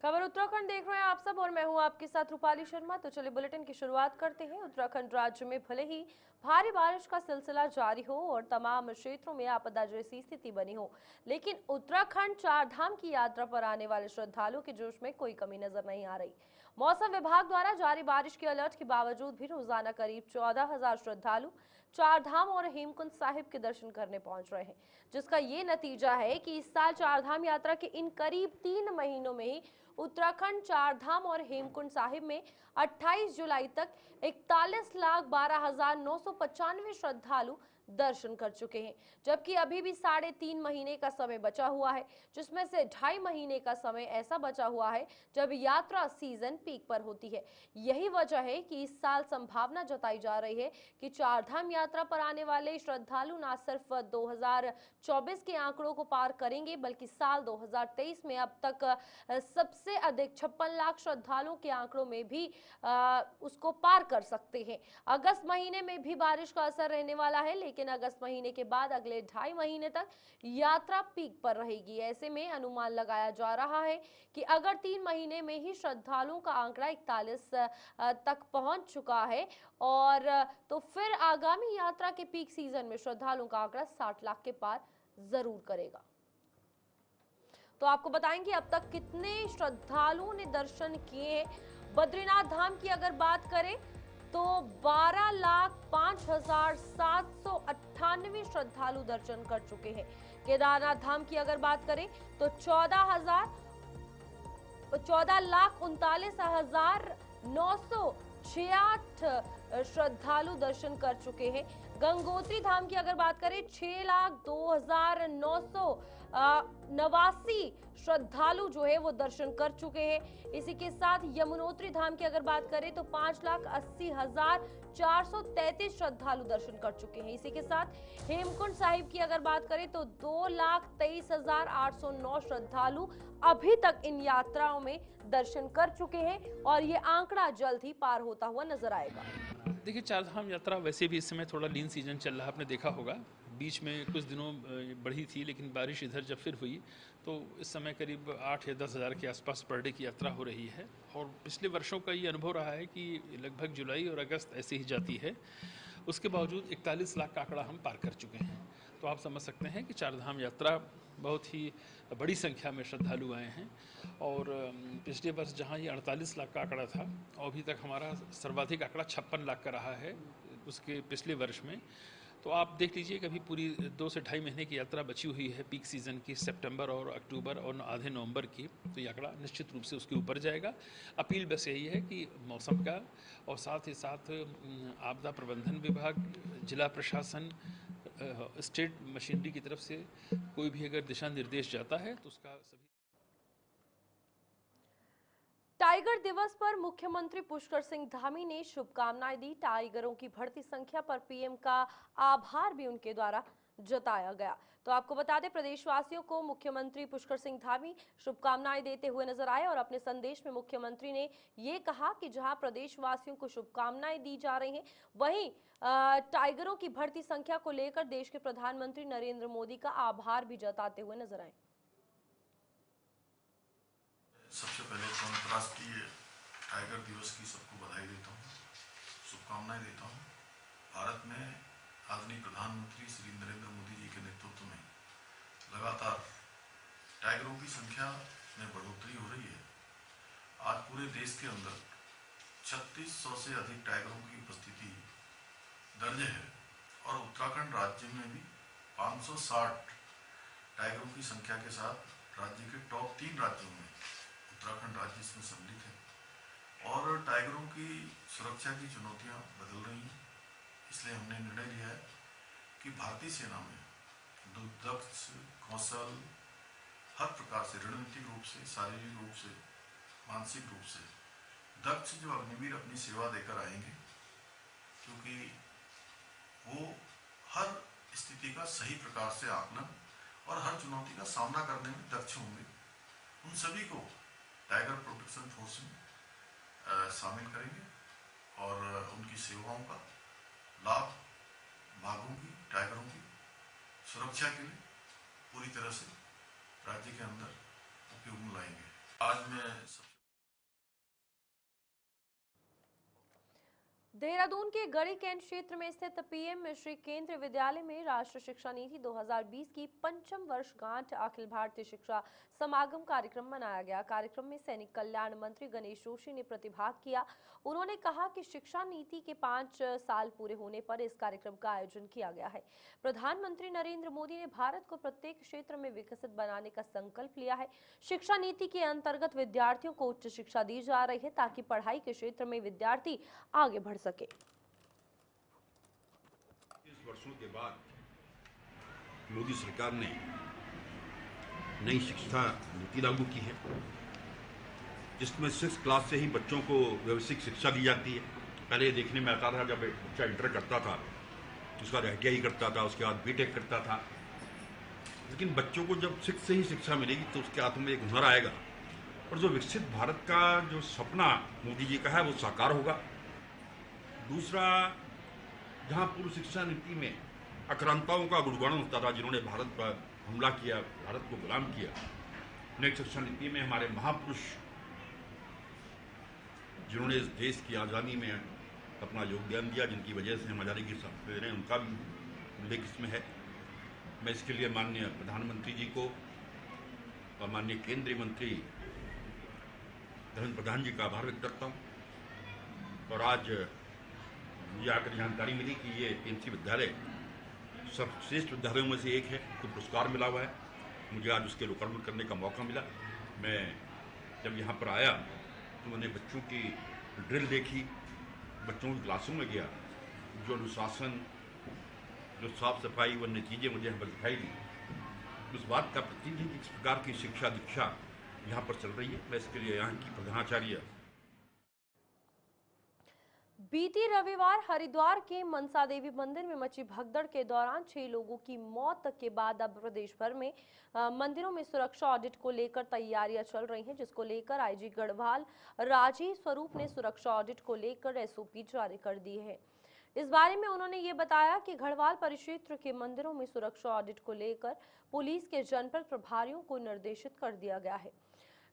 खबर उत्तराखंड देख रहे हैं आप सब और मैं हूं आपके साथ रूपाली शर्मा। तो चलिए बुलेटिन की शुरुआत करते हैं। उत्तराखंड राज्य में भले ही भारी बारिश का सिलसिला जारी हो और तमाम क्षेत्रों में आपदा जैसी स्थिति बनी हो, लेकिन उत्तराखंड चार धाम की यात्रा पर आने वाले श्रद्धालुओं के जोश में कोई कमी नजर नहीं आ रही। मौसम विभाग द्वारा जारी बारिश के अलर्ट के बावजूद भी रोजाना करीब 14,000 श्रद्धालु चार धाम और हेमकुंड साहिब के दर्शन करने पहुंच रहे हैं, जिसका ये नतीजा है कि इस साल चार धाम यात्रा के इन करीब 3 महीनों में ही उत्तराखंड चार धाम और हेमकुंड साहिब में 28 जुलाई तक 41,12,995 श्रद्धालु दर्शन कर चुके हैं, जबकि अभी भी 3.5 महीने का समय बचा हुआ है, जिसमें से 2.5 महीने का समय ऐसा बचा हुआ है जब यात्रा सीजन पीक पर होती है। यही वजह है कि इस साल संभावना जताई जा रही है कि चार धाम यात्रा पर आने वाले श्रद्धालु न सिर्फ 2024 के आंकड़ों को पार करेंगे, बल्कि साल 2023 में अब तक सबसे अधिक 56 लाख श्रद्धालुओं के आंकड़ों में भी उसको पार कर सकते हैं। अगस्त महीने में भी बारिश का असर रहने वाला है, लेकिन अगस्त महीने के बाद अगले 2.5 महीने तक यात्रा पीक पर रहेगी। ऐसे में अनुमान लगाया जा रहा है कि अगर 3 महीने में ही श्रद्धालुओं का आंकड़ा 41 तक पहुंच चुका है और तो फिर आगामी यात्रा के पीक सीजन में श्रद्धालुओं का आंकड़ा 60 लाख के पार जरूर करेगा। तो आपको बताएंगे अब तक कितने श्रद्धालुओं ने दर्शन किए। बद्रीनाथ धाम की अगर बात करें तो 12,05,798 श्रद्धालु दर्शन कर चुके हैं। केदारनाथ धाम की अगर बात करें तो 14,39,968 श्रद्धालु दर्शन कर चुके हैं। गंगोत्री धाम की अगर बात करें 6,02,989 श्रद्धालु जो है वो दर्शन कर चुके हैं। इसी के साथ यमुनोत्री धाम की अगर बात करें तो 5,80,433 श्रद्धालु दर्शन कर चुके हैं। इसी के साथ हेमकुंड साहिब की अगर बात करें तो 2,23,809 श्रद्धालु अभी तक इन यात्राओं में दर्शन कर चुके हैं और ये आंकड़ा जल्द ही पार होता हुआ नजर आएगा। देखिए, चारधाम यात्रा वैसे भी इस समय थोड़ा लीन सीजन चल रहा है, आपने देखा होगा। बीच में कुछ दिनों बढ़ी थी, लेकिन बारिश इधर जब फिर हुई तो इस समय करीब 8 या 10 हज़ार के आसपास पर डे की यात्रा हो रही है। और पिछले वर्षों का ये अनुभव रहा है कि लगभग जुलाई और अगस्त ऐसे ही जाती है। उसके बावजूद 41 लाख का आंकड़ा हम पार कर चुके हैं। तो आप समझ सकते हैं कि चारधाम यात्रा बहुत ही बड़ी संख्या में श्रद्धालु आए हैं। और पिछले वर्ष जहां ये 48 लाख का आंकड़ा था, और अभी तक हमारा सर्वाधिक आंकड़ा 56 लाख का रहा है उसके पिछले वर्ष में। तो आप देख लीजिए कि अभी पूरी 2 से 2.5 महीने की यात्रा बची हुई है पीक सीज़न की, सितंबर और अक्टूबर और आधे नवंबर की। तो ये आंकड़ा निश्चित रूप से उसके ऊपर जाएगा। अपील बस यही है कि मौसम का और साथ ही साथ आपदा प्रबंधन विभाग, जिला प्रशासन, स्टेट मशीनरी की तरफ से कोई भी अगर दिशा निर्देश जाता है तो उसका सभी। टाइगर दिवस पर मुख्यमंत्री पुष्कर सिंह धामी ने शुभकामनाएं दी। टाइगरों की बढ़ती संख्या पर पीएम का आभार भी उनके द्वारा जताया गया। तो आपको बता दें, प्रदेशवासियों को मुख्यमंत्री पुष्कर सिंह धामी शुभकामनाएं देते हुए नजर आए और अपने संदेश में मुख्यमंत्री ने ये कहा कि जहां प्रदेशवासियों को शुभकामनाएं दी जा रही हैं, वहीं टाइगरों की बढ़ती संख्या को लेकर देश के प्रधानमंत्री नरेंद्र मोदी का आभार भी जताते हुए नजर आए। सबसे पहले तो अंतर्राष्ट्रीय टाइगर दिवस की सबको बधाई देता हूँ, शुभकामनाएं देता हूँ। भारत में आदरणीय प्रधानमंत्री श्री नरेंद्र मोदी जी के नेतृत्व में लगातार टाइगरों की संख्या में बढ़ोतरी हो रही है। आज पूरे देश के अंदर 3600 से अधिक टाइगरों की उपस्थिति दर्ज है और उत्तराखंड राज्य में भी 560 टाइगरों की संख्या के साथ राज्य के टॉप 3 राज्यों में उत्तराखंड राज्य इसमें सम्मिलित है। और टाइगरों की सुरक्षा की चुनौतियां बदल रही हैं, इसलिए हमने निर्णय लिया है कि भारतीय सेना में दक्ष, कौशल, हर प्रकार से रणनीतिक रूप से, शारीरिक रूप से, मानसिक रूप से दक्ष जो अग्निवीर अपनी सेवा देकर आएंगे, क्योंकि वो हर स्थिति का सही प्रकार से आकलन और हर चुनौती का सामना करने में दक्ष होंगे। उन सभी को टाइगर प्रोटेक्शन फोर्स में शामिल करेंगे और उनकी सेवाओं का लाभ बाघों की, टाइगरों की सुरक्षा के लिए पूरी तरह से राज्य के अंदर उपयोग में लाएंगे। आज मैं सबसे देहरादून के गढ़ी कैंट क्षेत्र में स्थित पीएम मिश्री केंद्रीय विद्यालय में राष्ट्रीय शिक्षा नीति 2020 की पंचम वर्षगांठ अखिल भारतीय शिक्षा समागम कार्यक्रम मनाया गया। कार्यक्रम में सैनिक कल्याण मंत्री गणेश जोशी ने प्रतिभाग किया। उन्होंने कहा कि शिक्षा नीति के 5 साल पूरे होने पर इस कार्यक्रम का आयोजन किया गया है। प्रधानमंत्री नरेंद्र मोदी ने भारत को प्रत्येक क्षेत्र में विकसित बनाने का संकल्प लिया है। शिक्षा नीति के अंतर्गत विद्यार्थियों को उच्च शिक्षा दी जा रही है ताकि पढ़ाई के क्षेत्र में विद्यार्थी आगे बढ़ सके। इस वर्षों के बाद मोदी सरकार ने नई शिक्षा नीति लागू की है, जिसमें 6 क्लास से ही बच्चों को व्यवसायिक शिक्षा दी जाती है। पहले देखने में आता था, जब बच्चा इंटर करता था तो उसका ITI करता था, उसके बाद BTech करता था। लेकिन बच्चों को जब 6 से ही शिक्षा मिलेगी तो उसके हाथ में एक हुनर आएगा और जो विकसित भारत का जो सपना मोदी जी का है वो साकार होगा। दूसरा, जहाँ पूर्व शिक्षा नीति में आक्रांताओं का गुणगान होता था, जिन्होंने भारत पर हमला किया, भारत को गुलाम किया, नई शिक्षा नीति में हमारे महापुरुष जिन्होंने इस देश की आज़ादी में अपना योगदान दिया, जिनकी वजह से हम आज़ादी की सांस ले रहे हैं, उनका भी उल्लेख इसमें है। मैं इसके लिए माननीय प्रधानमंत्री जी को और माननीय केंद्रीय मंत्री धर्मेंद्र प्रधान जी का आभार व्यक्त करता हूँ। और आज मुझे आकर जानकारी मिली कि ये PMC विद्यालय सर्वश्रेष्ठ विद्यालयों में से एक है, तो पुरस्कार मिला हुआ है। मुझे आज उसके लोकार्पण करने का मौका मिला। मैं जब यहाँ पर आया तो मैंने बच्चों की ड्रिल देखी, बच्चों की क्लासों में गया, जो अनुशासन, जो साफ सफाई, वो चीज़ें मुझे यहाँ पर दिखाई दी। उस बात का प्रतीक है कि किस प्रकार की शिक्षा दीक्षा यहाँ पर चल रही है। मैं इसके लिए यहाँ की प्रधानाचार्य बीती रविवार हरिद्वार के मनसा देवी मंदिर में मची भगदड़ के दौरान 6 लोगों की मौत के बाद अब प्रदेश भर में मंदिरों में सुरक्षा ऑडिट को लेकर तैयारियां चल रही हैं, जिसको लेकर IG गढ़वाल राजीव स्वरूप ने सुरक्षा ऑडिट को लेकर SOP जारी कर दी है। इस बारे में उन्होंने ये बताया कि गढ़वाल परिक्षेत्र के मंदिरों में सुरक्षा ऑडिट को लेकर पुलिस के जनपद प्रभारियों को निर्देशित कर दिया गया है,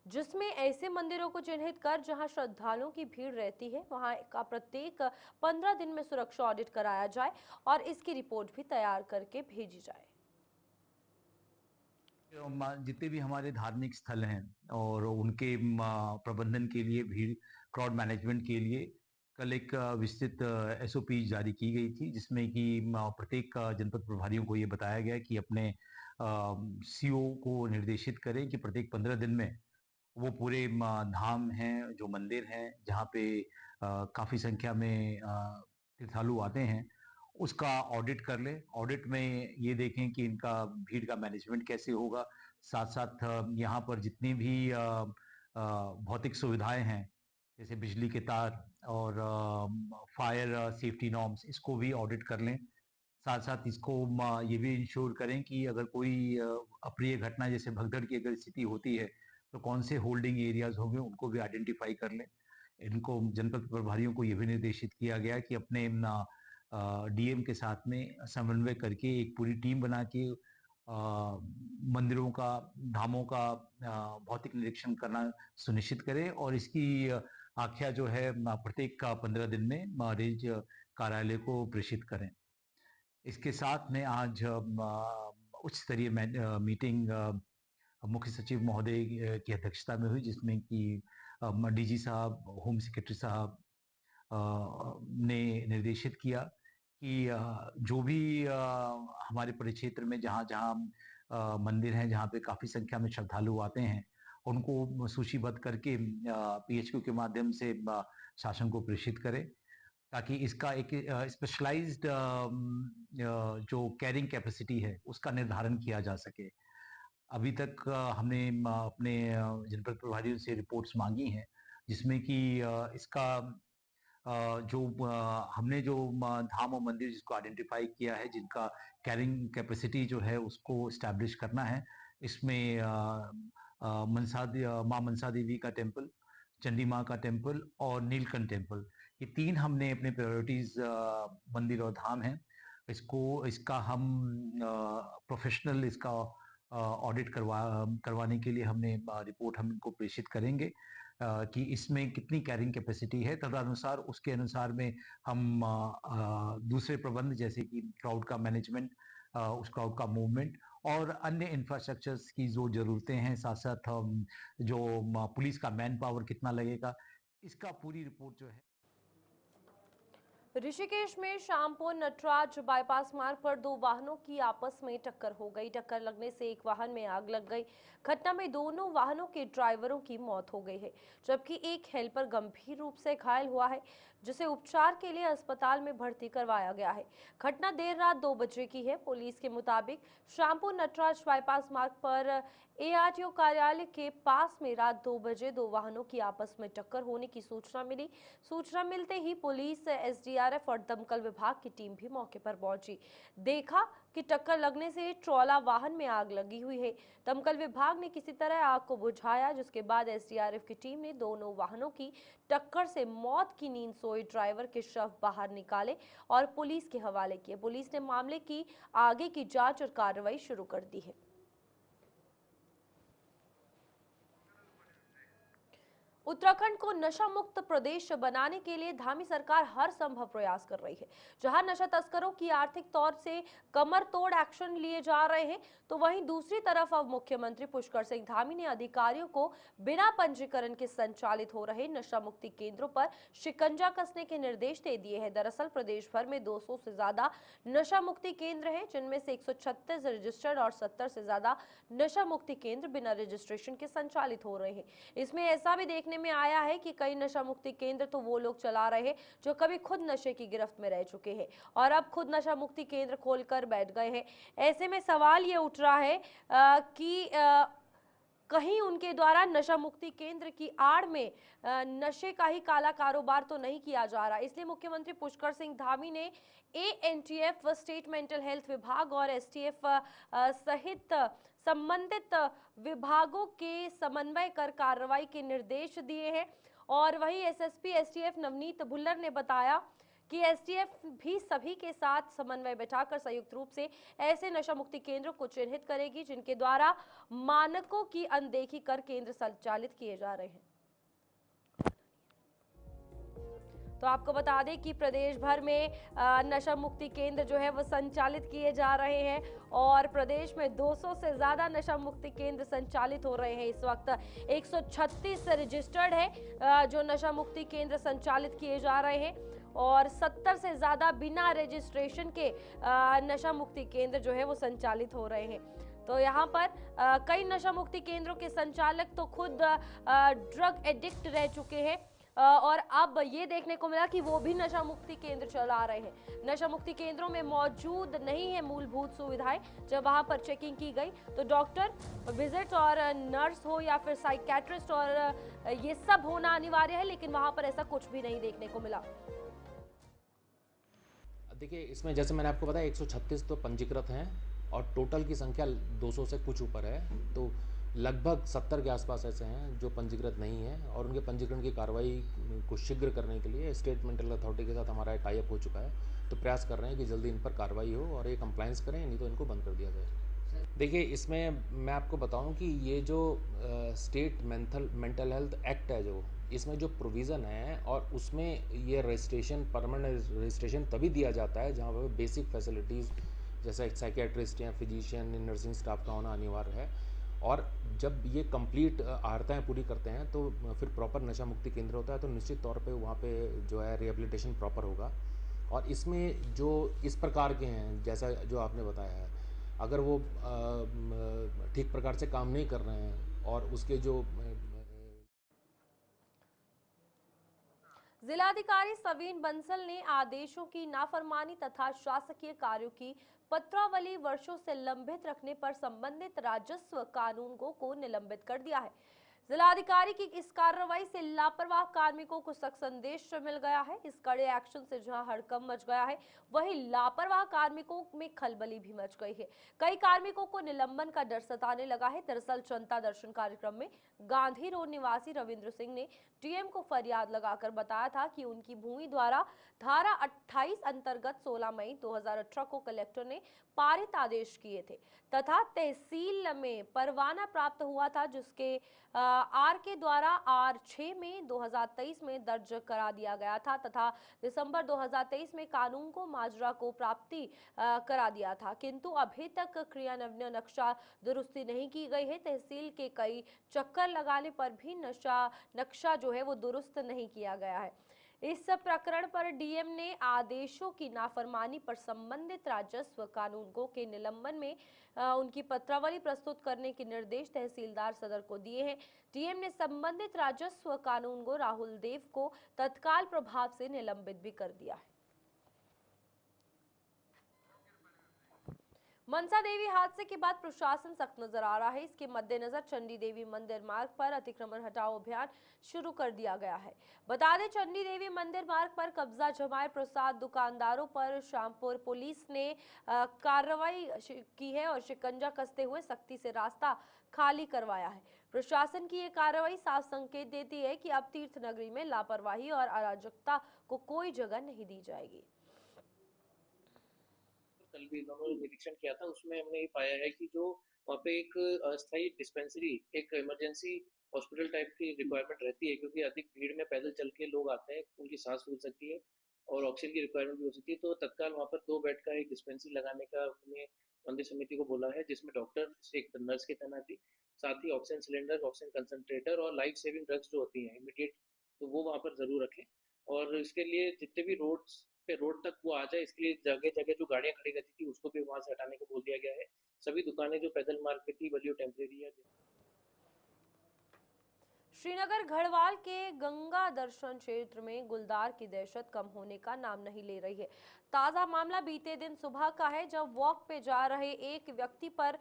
जिसमें ऐसे मंदिरों को चिन्हित कर जहां श्रद्धालुओं की भीड़ रहती है वहां का प्रत्येक 15 दिन में सुरक्षा ऑडिट कराया जाए और इसकी रिपोर्ट भी तैयार करके भेजी जाए। जितने भी हमारे धार्मिक स्थल हैं और उनके प्रबंधन के लिए, भीड़ क्राउड मैनेजमेंट के लिए कल एक विस्तृत SOP जारी की गई थी, जिसमें कि प्रत्येक जनपद प्रभारियों को ये बताया गया कि अपने CO को निर्देशित करें कि प्रत्येक 15 दिन में वो पूरे धाम हैं, जो मंदिर हैं, जहाँ पे काफ़ी संख्या में तीर्थालु आते हैं, उसका ऑडिट कर लें। ऑडिट में ये देखें कि इनका भीड़ का मैनेजमेंट कैसे होगा। साथ साथ यहाँ पर जितनी भी भौतिक सुविधाएं हैं, जैसे बिजली के तार और फायर सेफ्टी नॉर्म्स, इसको भी ऑडिट कर लें। साथ साथ इसको ये भी इंश्योर करें कि अगर कोई अप्रिय घटना जैसे भगदड़ की अगर स्थिति होती है तो कौन से होल्डिंग एरियाज होंगे, उनको भी आइडेंटिफाई कर लें। इनको जनपद प्रभारियों को ये भी निर्देशित किया गया कि अपने DM के साथ में समन्वय करके एक पूरी टीम बना के मंदिरों का, धामों का भौतिक निरीक्षण करना सुनिश्चित करें और इसकी आख्या जो है प्रत्येक 15 दिन में रेंज कार्यालय को प्रेषित करें। इसके साथ में आज उच्च स्तरीय मीटिंग मुख्य सचिव महोदय की अध्यक्षता में हुई, जिसमें कि DG साहब, होम सेक्रेटरी साहब ने निर्देशित किया कि जो भी हमारे परिक्षेत्र में जहाँ जहाँ मंदिर हैं, जहाँ पे काफ़ी संख्या में श्रद्धालु आते हैं, उनको सूचीबद्ध करके PHQ के माध्यम से शासन को प्रेषित करें, ताकि इसका एक स्पेशलाइज्ड जो कैरिंग कैपेसिटी है उसका निर्धारण किया जा सके। अभी तक हमने अपने जनपद प्रभारियों से रिपोर्ट्स मांगी हैं, जिसमें कि इसका जो हमने जो धाम और मंदिर जिसको आइडेंटिफाई किया है, जिनका कैरिंग कैपेसिटी जो है उसको इस्टेब्लिश करना है। इसमें माँ मनसा देवी का टेम्पल, चंडी माँ का टेम्पल और नीलकंठ टेम्पल, ये 3 हमने अपने प्रायोरिटीज मंदिर और धाम हैं। इसका हम प्रोफेशनल इसका ऑडिट करवाने के लिए हमने रिपोर्ट हम इनको प्रेषित करेंगे कि इसमें कितनी कैरिंग कैपेसिटी है। तदनुसार उसके अनुसार में हम दूसरे प्रबंध जैसे कि क्राउड का मैनेजमेंट, उस क्राउड का मूवमेंट और अन्य इंफ्रास्ट्रक्चर्स की जो ज़रूरतें हैं, साथ साथ जो पुलिस का मैन पावर कितना लगेगा, इसका पूरी रिपोर्ट जो है। ऋषिकेश में शामपुर नटराज बाईपास मार्ग पर दो वाहनों की आपस में टक्कर हो गई। टक्कर लगने से एक वाहन में आग लग गई। घटना में दोनों वाहनों के ड्राइवरों की मौत हो गई है, जबकि एक हेल्पर गंभीर रूप से घायल हुआ है, जिसे उपचार के लिए अस्पताल में भर्ती करवाया गया है। घटना देर रात 2 बजे की है। पुलिस के मुताबिक शामपुर नटराज बाईपास मार्ग पर एआरटीओ कार्यालय के पास में रात 2 बजे दो वाहनों की आपस में टक्कर होने की सूचना मिली। सूचना मिलते ही पुलिस, एसडीआरएफ और दमकल विभाग की टीम भी मौके पर पहुंची। देखा कि टक्कर लगने से ट्रॉला वाहन में आग लगी हुई है। दमकल विभाग ने किसी तरह आग को बुझाया, जिसके बाद एसडीआरएफ की टीम ने दोनों वाहनों की टक्कर से मौत की नींद सोए ड्राइवर के शव बाहर निकाले और पुलिस के हवाले किए। पुलिस ने मामले की आगे की जांच और कार्रवाई शुरू कर दी है। उत्तराखंड को नशा मुक्त प्रदेश बनाने के लिए धामी सरकार हर संभव प्रयास कर रही है। जहां नशा तस्करों की आर्थिक तौर से कमर तोड़ एक्शन लिए जा रहे हैं, तो वहीं दूसरी तरफ अब मुख्यमंत्री पुष्कर सिंह धामी ने अधिकारियों को बिना पंजीकरण के संचालित हो रहे नशा मुक्ति केंद्रों पर शिकंजा कसने के निर्देश दे दिए हैं। दरअसल प्रदेश भर में 200 से ज्यादा नशा मुक्ति केंद्र हैं, जिनमें से 136 रजिस्टर्ड और 70 से ज्यादा नशा मुक्ति केंद्र बिना रजिस्ट्रेशन के संचालित हो रहे हैं। इसमें ऐसा भी देखने में आया है कि कई नशा मुक्ति केंद्र तो वो लोग चला रहे हैं जो कभी खुद नशे की गिरफ्त में रह चुके हैं और अब खुद नशा मुक्ति केंद्र खोलकर बैठ गए हैं। ऐसे में सवाल ये उठ रहा है कि कहीं उनके द्वारा नशा मुक्ति केंद्र की आड़ में नशे का ही काला कारोबार तो नहीं किया जा रहा। इसलिए मुख्यमंत्री पुष्कर सिंह धामी ने एएनटीएफ, स्टेट मेंटल हेल्थ विभाग और एसटीएफ सहित संबंधित विभागों के समन्वय कर कार्रवाई के निर्देश दिए हैं। और वहीं एसएसपी एसटीएफ नवनीत भुल्लर ने बताया कि एसटीएफ भी सभी के साथ समन्वय बैठाकर संयुक्त रूप से ऐसे नशा मुक्ति केंद्रों को चिन्हित करेगी जिनके द्वारा मानकों की अनदेखी कर केंद्र संचालित किए जा रहे हैं। तो आपको बता दें कि प्रदेश भर में नशा मुक्ति केंद्र जो है वो संचालित किए जा रहे हैं और प्रदेश में 200 से ज्यादा नशा मुक्ति केंद्र संचालित हो रहे हैं। इस वक्त 136 रजिस्टर्ड है जो नशा मुक्ति केंद्र संचालित किए जा रहे हैं और 70 से ज्यादा बिना रजिस्ट्रेशन के नशा मुक्ति केंद्र जो है वो संचालित हो रहे हैं। तो यहाँ पर कई नशा मुक्ति केंद्रों के संचालक तो खुद ड्रग एडिक्ट रह चुके हैं और अब ये देखने को मिला कि वो भी नशा मुक्ति केंद्र चला रहे हैं। नशा मुक्ति केंद्रों में मौजूद नहीं है मूलभूत सुविधाएं। जब वहां पर चेकिंग की गई तो डॉक्टर विजिट और नर्स हो या फिर साइकियाट्रिस्ट और ये सब होना अनिवार्य है, लेकिन वहां पर ऐसा कुछ भी नहीं देखने को मिला। देखिए, इसमें जैसे मैंने आपको बताया 136 तो पंजीकृत हैं और टोटल की संख्या 200 से कुछ ऊपर है, तो लगभग 70 के आसपास ऐसे हैं जो पंजीकृत नहीं हैं और उनके पंजीकरण की कार्रवाई को शीघ्र करने के लिए स्टेट मेंटल अथॉरिटी के साथ हमारा टाई अप हो चुका है। तो प्रयास कर रहे हैं कि जल्दी इन पर कार्रवाई हो और ये कंप्लायंस करें, नहीं तो इनको बंद कर दिया जाए। देखिए, इसमें मैं आपको बताऊं कि ये जो स्टेट मेंटल हेल्थ एक्ट है, जो इसमें जो प्रोविज़न है और उसमें ये रजिस्ट्रेशन, परमानेंट रजिस्ट्रेशन तभी दिया जाता है जहाँ पर बेसिक फैसिलिटीज़ जैसा एक साइकियाट्रिस्ट या फिजिशियन, नर्सिंग स्टाफ का होना अनिवार्य है। और जब ये कंप्लीट आर्ताएँ पूरी करते हैं तो फिर प्रॉपर नशा मुक्ति केंद्र होता है, तो निश्चित तौर पे वहाँ पे जो है रिहेबिलिटेशन प्रॉपर होगा। और इसमें जो इस प्रकार के हैं जैसा जो आपने बताया है, अगर वो ठीक प्रकार से काम नहीं कर रहे हैं और उसके जो जिलाधिकारी सवीन बंसल ने आदेशों की नाफरमानी तथा शासकीय कार्यों की पत्रावली वर्षों से लंबित रखने पर संबंधित राजस्व कानूनगों को निलंबित कर दिया है। जिलाधिकारी की इस कार्रवाई से लापरवाह कार्मिकों को सख्त संदेश मिल गया है। इस कड़े एक्शन से जहां हड़कंप मच गया है, वहीं लापरवाह कार्मिकों में खलबली भी मच गई है। कई कार्मिकों को निलंबन का डर सताने लगा है। दरअसल जनता दर्शन कार्यक्रम में गांधी रोड निवासी रविंद्र सिंह ने डीएम को फरियाद लगाकर बताया था कि उनकी भूमि द्वारा धारा 28 अंतर्गत 16 मई 2018 को कलेक्टर ने पारित आदेश किए थे तथा तहसील में परवाना प्राप्त हुआ था, जिसके आर के द्वारा R6 में 2023 में दर्ज करा दिया गया था तथा दिसंबर 2023 में कानून को माजरा को प्राप्ति करा दिया था, किंतु अभी तक क्रियान्वयन नक्शा दुरुस्ती नहीं की गई है। तहसील के कई चक्कर लगाने पर भी नक्शा जो है वो दुरुस्त नहीं किया गया है। इस प्रकरण पर डीएम ने आदेशों की नाफरमानी पर संबंधित राजस्व कानूनगो के निलंबन में उनकी पत्रावली प्रस्तुत करने के निर्देश तहसीलदार सदर को दिए हैं। डीएम ने संबंधित राजस्व कानूनगो राहुल देव को तत्काल प्रभाव से निलंबित भी कर दिया है। मनसा देवी हादसे के बाद प्रशासन सख्त नजर आ रहा है। इसके मद्देनजर चंडी देवी मंदिर मार्ग पर अतिक्रमण हटाओ अभियान शुरू कर दिया गया है। बता दें, चंडी देवी मंदिर मार्ग पर कब्जा जमाए प्रसाद दुकानदारों पर शामपुर पुलिस ने कार्रवाई की है और शिकंजा कसते हुए सख्ती से रास्ता खाली करवाया है। प्रशासन की ये कार्रवाई साफ संकेत देती है कि अब तीर्थ नगरी में लापरवाही और अराजकता को कोई जगह नहीं दी जाएगी। कल भी इन्होंने निरीक्षण किया था, उसमें हमने ये पाया है कि जो वहाँ पे एक अस्थायी डिस्पेंसरी, एक इमरजेंसी हॉस्पिटल टाइप की रिक्वायरमेंट रहती है, क्योंकि अधिक भीड़ में पैदल चल के लोग आते हैं, उनकी सांस फूल सकती है और ऑक्सीजन की रिक्वायरमेंट भी हो सकती है। तो तत्काल वहाँ पर 2 बेड का एक डिस्पेंसरी लगाने का हमने मंदिर समिति को बोला है, जिसमें डॉक्टर, एक नर्स की तैनाती, साथ ही ऑक्सीजन सिलेंडर, ऑक्सीजन कंसंट्रेटर और लाइफ सेविंग ड्रग्स जो होती हैं इमीडिएट, तो वो वहाँ पर जरूर रखें। और इसके लिए जितने भी रोड तक वो आ जाए, इसके लिए जगह जगह जो गाड़ियां खड़ी रहती थी उसको भी वहां से हटाने को बोल दिया गया है। सभी दुकानें जो पैदल मार्ग पे थी वो टेम्परेरी है। श्रीनगर घड़वाल के गंगा दर्शन क्षेत्र में गुलदार की दहशत कम होने का नाम नहीं ले रही है। ताजा मामला बीते दिन सुबह का है, जब वॉक पे जा रहे एक व्यक्ति पर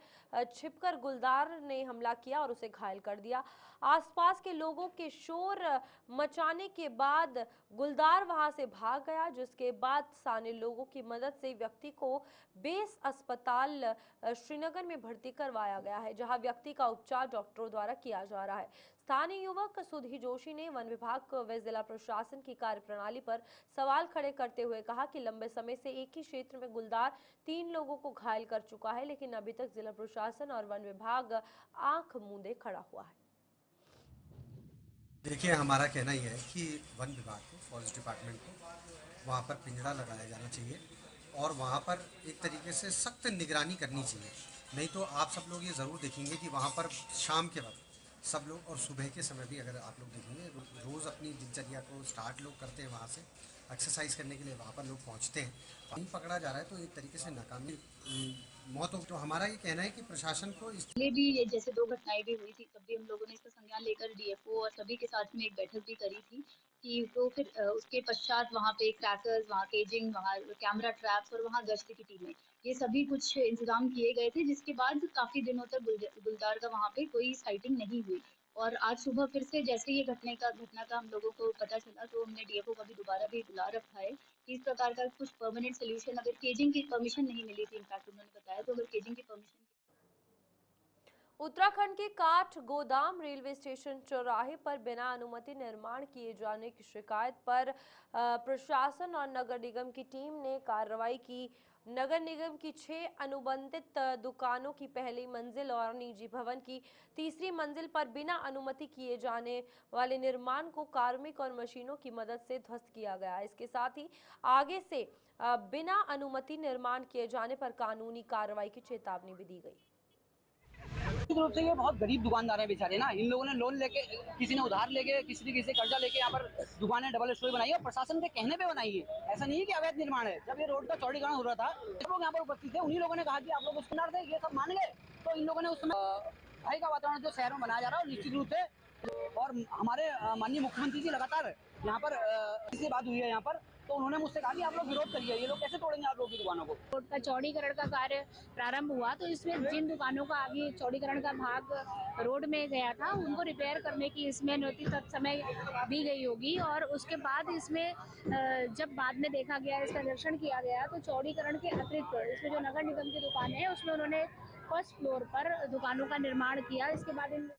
छिपकर गुलदार ने हमला किया और उसे घायल कर दिया। आसपास के लोगों के शोर मचाने के बाद गुलदार वहां से भाग गया, जिसके बाद स्थानीय लोगों की मदद से व्यक्ति को बेस अस्पताल श्रीनगर में भर्ती करवाया गया है, जहां व्यक्ति का उपचार डॉक्टरों द्वारा किया जा रहा है। स्थानीय युवक सुधी जोशी ने वन विभाग व जिला प्रशासन की कार्यप्रणाली पर सवाल खड़े करते हुए कहा कि लंबे समय से एक ही क्षेत्र में गुलदार 3 लोगों को घायल कर चुका है, लेकिन अभी तक जिला प्रशासन और वन विभाग आंख मूंदे खड़ा हुआ है। देखिए, हमारा कहना यह है कि वन विभाग को, फॉरेस्ट डिपार्टमेंट को वहाँ पर पिंजड़ा लगाया जाना चाहिए और वहाँ पर एक तरीके से सख्त निगरानी करनी चाहिए। नहीं तो आप सब लोग ये ज़रूर देखेंगे कि वहाँ पर शाम के वक्त सब लोग, और सुबह के समय भी अगर आप लोग देखेंगे, रोज़ अपनी दिनचर्या को स्टार्ट लोग करते हैं, वहाँ से एक्सरसाइज करने के लिए वहाँ पर लोग पहुँचते हैं। नहीं पकड़ा जा रहा है तो एक तरीके से नाकामी मौत हो। तो हमारा ये कहना है कि प्रशासन को इसलिए भी, ये जैसे 2 घटनाएं भी हुई थी, तब भी हम लोगों ने इसका संज्ञान लेकर डीएफओ और सभी के साथ में एक बैठक भी करी थी कि तो फिर उसके पश्चात वहाँ पे क्रैकर्स, वहाँ केजिंग, वहाँ कैमरा ट्रैप्स और वहाँ गश्त की टीमें, ये सभी कुछ इंतजाम किए गए थे, जिसके बाद काफी दिनों तक गुलदार का वहाँ पे कोई साइटिंग नहीं हुई। और आज सुबह फिर से जैसे ये घटना का हम लोगों को पता चला, तो हमने डीएफओ का भी दोबारा भी बुला रखा है कि इस प्रकार का कुछ परमानेंट सोल्यूशन, अगर केजिंग की परमिशन नहीं मिली थी, इनफैक्ट उन्होंने बताया, तो अगर केजिंग की परमिशन। उत्तराखंड के काठ गोदाम रेलवे स्टेशन चौराहे पर बिना अनुमति निर्माण किए जाने की शिकायत पर प्रशासन और नगर निगम की टीम ने कार्रवाई की। नगर निगम की 6 अनुबंधित दुकानों की पहली मंजिल और निजी भवन की तीसरी मंजिल पर बिना अनुमति किए जाने वाले निर्माण को कार्मिक और मशीनों की मदद से ध्वस्त किया गया। इसके साथ ही आगे से बिना अनुमति निर्माण किए जाने पर कानूनी कार्रवाई की चेतावनी भी दी गई। रूप से ये बहुत गरीब दुकानदार हैं बेचारे ना, इन लोगों ने लोन लेके, किसी ने उधार लेके, किसी ने कर्जा लेके यहाँ पर दुकानें डबल स्टोरी बनाई है और प्रशासन के कहने पे बनाई है। ऐसा नहीं है कि अवैध निर्माण है। जब ये रोड का चौड़ीकरण हो रहा था, लोग यहाँ पर उपस्थित थे, उन्हीं लोगों ने कहा कि आप लोग उसको थे, ये सब मान गए, तो इन लोगों ने उस समय भय का वातावरण जो शहर में बनाया जा रहा है, और निश्चित रूप से और हमारे माननीय मुख्यमंत्री जी लगातार यहाँ पर बात हुई है यहाँ पर तो उन्होंने मुझसे कहा कि आप लोग विरोध करिए, ये लोग कैसे तोड़ेंगे आप लोग की दुकानों को। रोड का चौड़ीकरण का कार्य प्रारंभ हुआ, तो इसमें जिन दुकानों का आगे चौड़ीकरण का भाग रोड में गया था उनको रिपेयर करने की इसमें अनुमति तत्समय दी गई होगी। और उसके बाद इसमें जब बाद में देखा गया, इसका निरीक्षण किया गया, तो चौड़ीकरण के अतिरिक्त इसमें जो नगर निगम की दुकानें हैं उसमें उन्होंने फर्स्ट फ्लोर पर दुकानों का निर्माण किया। इसके बाद इन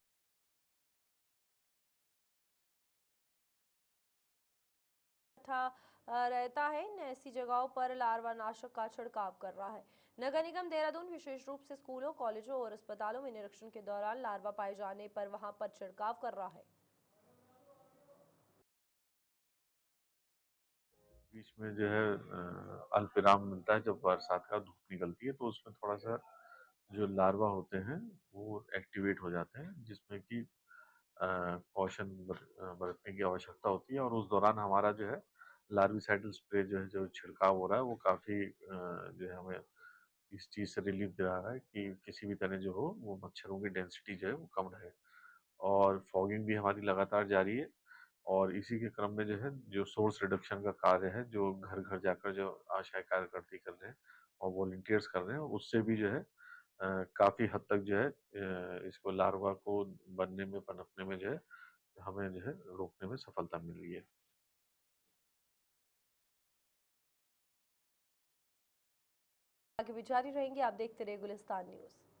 रहता है, इन ऐसी जगहों पर लार्वा नाशक का छिड़काव कर रहा है। नगर निगम देहरादून विशेष रूप से स्कूलों, कॉलेजों और अस्पतालों में निरीक्षण के दौरान लार्वा पाए जाने पर वहां पर छिड़काव कर रहा है। बीच में जो है अल्पविराम मिलता है जब बरसात का धूप निकलती है, तो उसमें थोड़ा सा जो लार्वा होते हैं वो एक्टिवेट हो जाते हैं, जिसमें कि कॉशन बरतने की आवश्यकता होती है। और उस दौरान हमारा जो है लार्विसाइडल स्प्रे जो है, जो छिड़काव हो रहा है, वो काफ़ी जो है हमें इस चीज़ से रिलीफ दे रहा है कि किसी भी तरह जो हो वो मच्छरों की डेंसिटी जो है वो कम रहे। और फॉगिंग भी हमारी लगातार जारी है। और इसी के क्रम में जो है जो सोर्स रिडक्शन का कार्य है, जो घर घर जाकर जो आशाएं कार्यकर्ती कर रहे हैं और वॉलंटियर्स कर रहे हैं, उससे भी जो है काफ़ी हद तक जो है इसको लार्वा को बनने में, पनपने में जो है हमें जो है रोकने में सफलता मिल रही है। आगे भी जारी रहेंगे, आप देखते रहिए गुलिस्तान न्यूज़।